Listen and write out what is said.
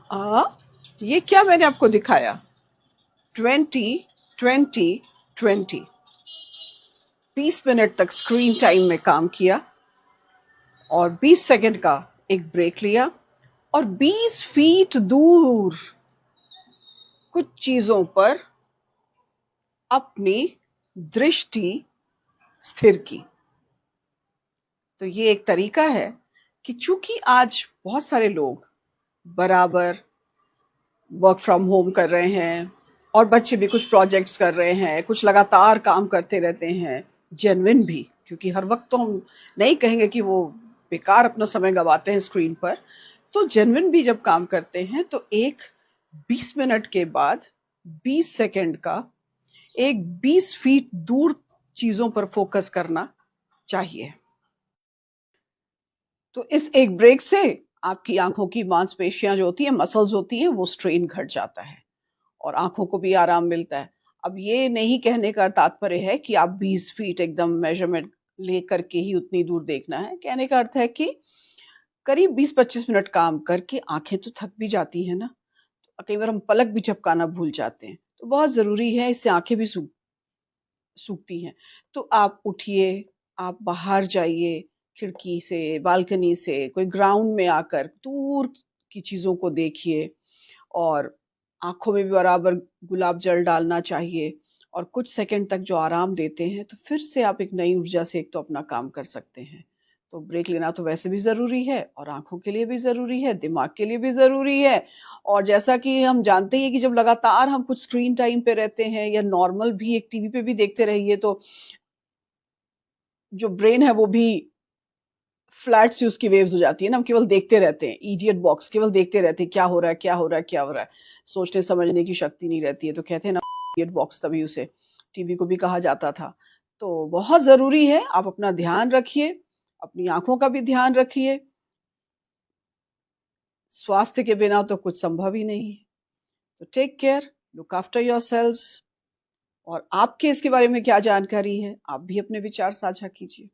आ ये क्या मैंने आपको दिखाया? 20 20 20 20 मिनट तक स्क्रीन टाइम में काम किया और 20 सेकंड का एक ब्रेक लिया और 20 फीट दूर कुछ चीजों पर अपनी दृष्टि स्थिर की। तो ये एक तरीका है कि चूंकि आज बहुत सारे लोग बराबर वर्क फ्रॉम होम कर रहे हैं और बच्चे भी कुछ प्रोजेक्ट्स कर रहे हैं, कुछ लगातार काम करते रहते हैं, जेन्युइन भी, क्योंकि हर वक्त तो हम नहीं कहेंगे कि वो बेकार अपना समय गवाते हैं स्क्रीन पर। तो जेन्युइन भी जब काम करते हैं तो एक 20 मिनट के बाद 20 सेकंड का एक 20 फीट दूर चीजों पर फोकस करना चाहिए। तो इस एक ब्रेक से आपकी आंखों की मांसपेशियां जो होती हैं, मसल्स होती हैं, वो स्ट्रेन घट जाता है और आंखों को भी आराम मिलता है। अब ये नहीं कहने का तात्पर्य है कि आप 20 फीट एकदम मेजरमेंट ले करके ही उतनी दूर देखना है। कहने का अर्थ है कि करीब 20-25 मिनट काम करके आंखें तो थक भी जाती हैं ना, कई बार हम पलक भी झपकाना भूल जाते हैं, तो बहुत जरूरी है, इससे आंखें भी सूखती हैं। तो आप उठिए, आप बाहर जाइए, खिड़की से, बालकनी से, कोई ग्राउंड में आकर दूर की चीजों को देखिए और आंखों में भी बराबर गुलाब जल डालना चाहिए और कुछ सेकंड तक जो आराम देते हैं तो फिर से आप एक नई ऊर्जा से एक तो अपना काम कर सकते हैं। तो ब्रेक लेना तो वैसे भी जरूरी है और आंखों के लिए भी जरूरी है, दिमाग के लिए भी जरूरी है। और जैसा कि हम जानते हैं कि जब लगातार हम कुछ स्क्रीन टाइम पे रहते हैं या नॉर्मल भी एक टीवी पे भी देखते रहिए तो जो ब्रेन है वो भी फ्लैट सी उसकी वेव्स हो जाती है ना, हम केवल देखते रहते हैं, इडियट बॉक्स, केवल देखते रहते हैं क्या हो रहा है, क्या हो रहा है, क्या हो रहा है। सोचने समझने की शक्ति नहीं रहती है। तो कहते हैं ना, इडियट बॉक्स, तभी उसे टीवी को भी कहा जाता था। तो बहुत जरूरी है आप अपना ध्यान रखिए, अपनी आंखों का भी ध्यान रखिए। स्वास्थ्य के बिना तो कुछ संभव ही नहीं है। तो take care, look after yourselves. और आपके इसके बारे में क्या जानकारी है, आप भी अपने विचार साझा कीजिए।